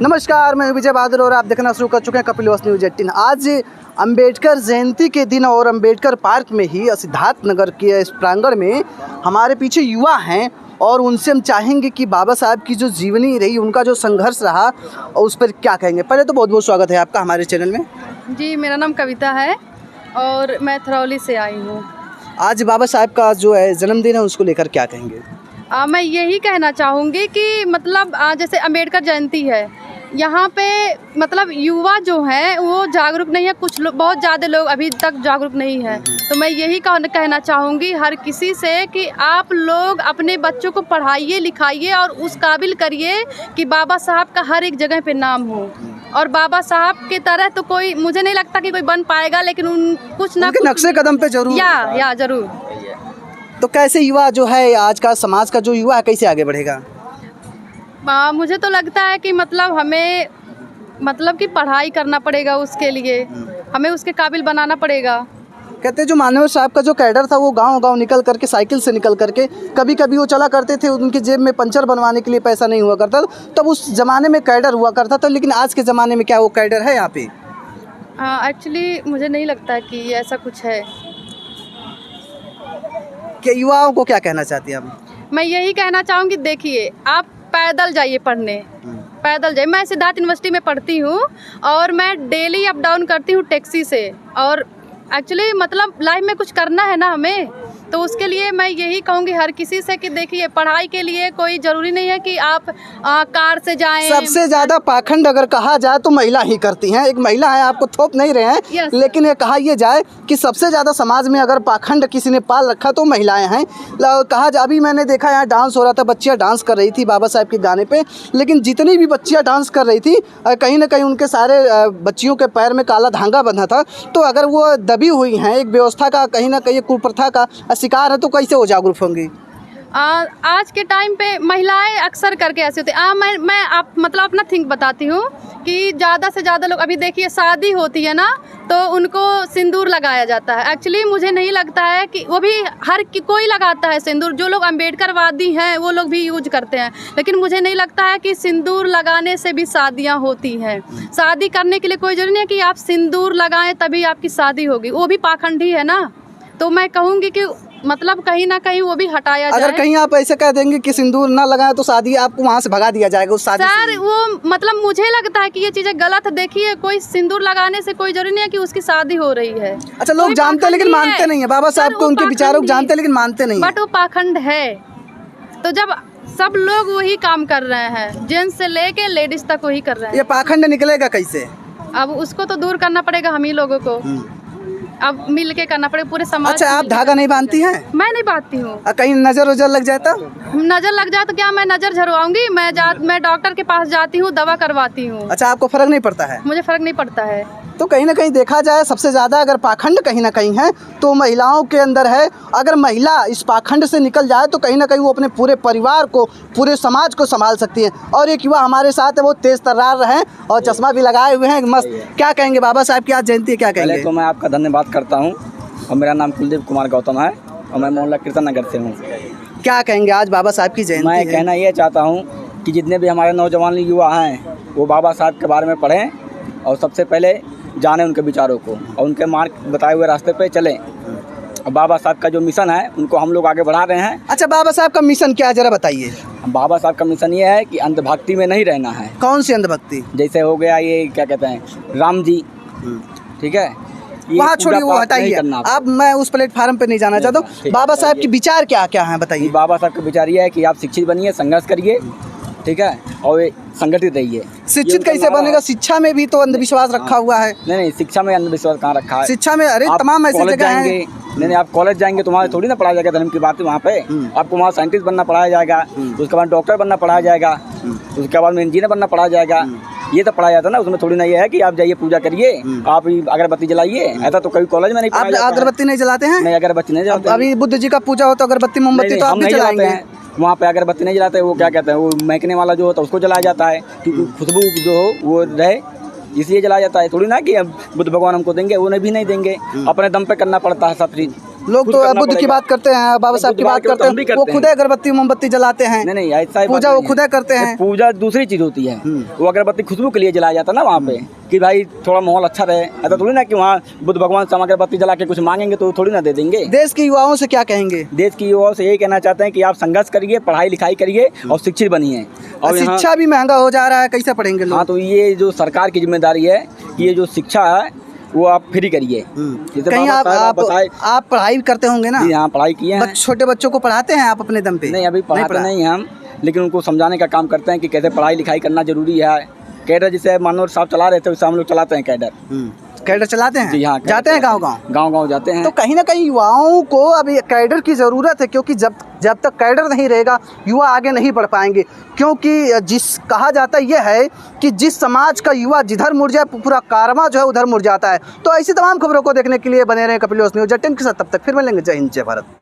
नमस्कार, मैं विजय बहादुर और आप देखना शुरू कर चुके हैं कपिलवस्तु न्यूज़ 18। आज अंबेडकर जयंती के दिन और अंबेडकर पार्क में ही सिद्धार्थ नगर के इस प्रांगण में हमारे पीछे युवा हैं और उनसे हम चाहेंगे कि बाबा साहब की जो जीवनी रही, उनका जो संघर्ष रहा, और उस पर क्या कहेंगे। पहले तो बहुत बहुत स्वागत है आपका हमारे चैनल में। जी, मेरा नाम कविता है और मैं थरौली से आई हूँ। आज बाबा साहब का जो है जन्मदिन है, उसको लेकर क्या कहेंगे। मैं यही कहना चाहूँगी कि मतलब जैसे अंबेडकर जयंती है, यहाँ पे मतलब युवा जो है वो जागरूक नहीं है। कुछ लोग, बहुत ज़्यादा लोग अभी तक जागरूक नहीं है। तो मैं यही कहना चाहूँगी हर किसी से कि आप लोग अपने बच्चों को पढ़ाइए लिखाइए और उस काबिल करिए कि बाबा साहब का हर एक जगह पे नाम हो। और बाबा साहब के तरह तो कोई, मुझे नहीं लगता कि कोई बन पाएगा, लेकिन उन कुछ ना कुछ नक्शे कदम पे जरूर या जरूर। तो कैसे युवा जो है, आज का समाज का जो युवा है, कैसे आगे बढ़ेगा। मुझे तो लगता है कि मतलब हमें कि पढ़ाई करना पड़ेगा, उसके लिए हमें उसके काबिल बनाना पड़ेगा। कहते हैं जो मानव साहब का जो कैडर था वो गांव-गांव निकल करके, साइकिल से निकल करके, कभी कभी वो चला करते थे, उनकी जेब में पंचर बनवाने के लिए पैसा नहीं हुआ करता, तब उस ज़माने में कैडर हुआ करता था। लेकिन आज के ज़माने में क्या वो कैडर है यहाँ पे। एक्चुअली मुझे नहीं लगता कि ऐसा कुछ है। कि युवाओं को क्या कहना चाहती हैं आप। मैं यही कहना चाहूँगी, देखिए आप पैदल जाइए पढ़ने, पैदल जाइए। मैं सिद्धार्थ यूनिवर्सिटी में पढ़ती हूँ और मैं डेली अप डाउन करती हूँ टैक्सी से। और एक्चुअली मतलब लाइफ में कुछ करना है ना हमें, तो उसके लिए मैं यही कहूँगी हर किसी से कि देखिए पढ़ाई के लिए कोई ज़रूरी नहीं है कि आप कार से जाएं। सबसे ज़्यादा पाखंड अगर कहा जाए तो महिला ही करती हैं। एक महिला है, आपको थोप नहीं रहे हैं, लेकिन ये कहा यह जाए कि सबसे ज़्यादा समाज में अगर पाखंड किसी ने पाल रखा तो महिलाएं हैं। कहा जाए, अभी मैंने देखा यहाँ डांस हो रहा था, बच्चियाँ डांस कर रही थी बाबा साहब के गाने पे, लेकिन जितनी भी बच्चियाँ डांस कर रही थी कहीं ना कहीं उनके सारे बच्चियों के पैर में काला धागा बंधा था। तो अगर वो दबी हुई हैं, एक व्यवस्था का कहीं ना कहीं कुप्रथा का शिकार है, तो कैसे वो जागरूक होंगी। आज के टाइम पे महिलाएं अक्सर करके ऐसे होती हैं। मैं आप मतलब अपना थिंक बताती हूँ कि ज़्यादा से ज़्यादा लोग, अभी देखिए शादी होती है ना, तो उनको सिंदूर लगाया जाता है। एक्चुअली मुझे नहीं लगता है कि वो भी कोई लगाता है सिंदूर। जो लोग अंबेडकरवादी हैं वो लोग भी यूज करते हैं, लेकिन मुझे नहीं लगता है कि सिंदूर लगाने से भी शादियाँ होती हैं। शादी करने के लिए कोई जरूरी नहीं है कि आप सिंदूर लगाएं तभी आपकी शादी होगी, वो भी पाखंड ही है ना। तो मैं कहूँगी कि मतलब कहीं ना कहीं वो भी हटाया जाए। अगर कहीं आप ऐसे कह देंगे कि सिंदूर ना लगाएं तो शादी, आपको वहाँ से भगा दिया जाएगा उस शादी सर, वो मतलब मुझे लगता है कि ये चीज़ें गलत है। देखिए कोई सिंदूर लगाने से कोई जरूरी नहीं है कि उसकी शादी हो रही है। अच्छा, लोग जानते हैं लेकिन मानते नहीं है। बाबा साहब को, उनके विचारों को जानते हैं लेकिन मानते नहीं है। बट वो पाखंड है। तो जब सब लोग वही काम कर रहे हैं, जेंट्स से लेके लेडीज तक वही कर रहे हैं, ये पाखंड निकलेगा कैसे। अब उसको तो दूर करना पड़ेगा हम ही लोगों को। अब मिल के करना पड़ेगा पूरे समाज। अच्छा, आप धागा नहीं बांधती हैं। मैं नहीं बांधती हूँ। कहीं नजर उजर लग जाता। नजर लग जाए तो क्या मैं नजर झरवाऊंगी। मैं डॉक्टर के पास जाती हूँ, दवा करवाती हूँ। अच्छा, आपको फर्क नहीं पड़ता है। मुझे फर्क नहीं पड़ता है। तो कहीं ना कहीं देखा जाए, सबसे ज़्यादा अगर पाखंड कहीं ना कहीं है तो महिलाओं के अंदर है। अगर महिला इस पाखंड से निकल जाए तो कहीं ना कहीं वो अपने पूरे परिवार को, पूरे समाज को संभाल सकती है। और एक युवा हमारे साथ है, वो तेज तर्रार हैं और चश्मा भी लगाए हुए हैं, मस्त। क्या कहेंगे बाबा साहब की आज जयंती है, क्या कहेंगे। पहले तो मैं आपका धन्यवाद करता हूँ और मेरा नाम कुलदीप कुमार गौतम है और मैं मोहल्ला कीर्तन नगर से हूँ। क्या कहेंगे आज बाबा साहब की जयंती मैं कहना ये चाहता हूँ कि जितने भी हमारे नौजवान युवा हैं वो बाबा साहब के बारे में पढ़ें और सबसे पहले जानें उनके विचारों को और उनके मार्ग बताए हुए रास्ते पे चलें। और बाबा साहब का जो मिशन है उनको हम लोग आगे बढ़ा रहे हैं। अच्छा, बाबा साहब का मिशन क्या है, जरा बताइए। बाबा साहब का मिशन ये है कि अंधभक्ति में नहीं रहना है। कौन सी अंधभक्ति। जैसे हो गया ये क्या कहते हैं राम जी, ठीक है, वहाँ छोड़िए, वो हटाइए। अब मैं उस प्लेटफार्म पे नहीं जाना चाहता हूँ। बाबा साहब के विचार क्या क्या हैं, बताइए। बाबा साहब का विचार ये है कि आप शिक्षित बनिए, संघर्ष करिए, ठीक है, और संगठित रहिए। शिक्षित कैसे बनेगा, शिक्षा में भी तो अंधविश्वास रखा हुआ है। नहीं, शिक्षा में अंधविश्वास कहाँ रखा है। शिक्षा में अरे तमाम ऐसे जगह हैं। नहीं, आप कॉलेज जाएंगे तो वहाँ थोड़ी ना पढ़ाया जाएगा धर्म की बातें। वहाँ पे आपको वहाँ साइंटिस्ट बनना पढ़ाया जाएगा, उसके बाद डॉक्टर बनना पढ़ाया जाएगा, उसके बाद में इंजीनियर बनना पढ़ाया जाएगा। ये तो पढ़ाया जाता है ना, उसमें थोड़ी ना ये है कि आप जाइए पूजा करिए, आप अगरबत्ती जलाइए। ऐसा तो कभी कॉलेज में नहीं पढ़ाया जाता है। अगरबत्ती नहीं जलाते हैं। नहीं, अगरबत्ती नहीं जलाते। अभी बुद्ध जी का पूजा हो तो अगरबत्ती मोमबत्ती तो आप भी जलाएंगे हैं। वहाँ पे अगरबत्ती नहीं जलाते, वो क्या कहते हैं, वो महकने वाला जो होता है उसको जलाया जाता है क्योंकि खुशबू जो हो वो रहे, इसलिए जलाया जाता है। थोड़ी ना कि अब बुद्ध भगवान हमको देंगे, वो भी नहीं देंगे। अपने दम पे करना पड़ता है सब चीज़। लोग खुद तो करना बुद्ध की पड़ेगा। बात करते हैं, बाबा साहब की बात करते हम भी हैं, वो करते खुद हैं। अगरबत्ती मोमबत्ती जलाते हैं। नहीं ऐसा ही बात पूजा वो नहीं है। खुद करते हैं। पूजा दूसरी चीज होती है, वो अगरबत्ती खुशबू के लिए जलाया जाता है ना वहाँ पे, कि भाई थोड़ा माहौल अच्छा रहे। ऐसा थोड़ी ना कि वहाँ बुद्ध भगवान से हम अगरबत्ती जला के कुछ मांगेंगे तो थोड़ी ना दे देंगे। देश के युवाओं से क्या कहेंगे? देश की युवाओं से यही कहना चाहते हैं कि आप संघर्ष करिए, पढ़ाई लिखाई करिए और शिक्षित बनिए। और यहाँ शिक्षा भी महंगा हो जा रहा है, कैसे पढ़ेंगे हाँ, लोग? तो ये जो सरकार की जिम्मेदारी है कि ये जो शिक्षा है वो आप फ्री करिए। जैसे कहीं बाबा साहब बताए। आप पढ़ाई भी करते होंगे ना? जी हाँ, पढ़ाई किए हैं। छोटे बच्चों को पढ़ाते हैं आप अपने दम पे? नहीं, अभी पढ़ाते नहीं हैं हम, लेकिन उनको समझाने का काम करते हैं कि कैसे पढ़ाई लिखाई करना जरूरी है। कैडर जिसे मनोहर साहब चला रहे थे वैसे हम लोग चलाते हैं कैडर। कैडर चलाते हैं? जी हाँ, जाते हैं गांव-गांव? गांव-गांव जाते हैं। तो कहीं ना कहीं युवाओं को अभी कैडर की ज़रूरत है, क्योंकि जब तक कैडर नहीं रहेगा युवा आगे नहीं बढ़ पाएंगे। क्योंकि कहा जाता ये है कि जिस समाज का युवा जिधर मुड़ जाए पूरा कारवां जो है उधर मुड़ जाता है। तो ऐसी तमाम खबरों को देखने के लिए बने रहें कपिल न्यूज़ 10 के साथ। तब तक फिर मिलेंगे। जय हिंद, जय भारत।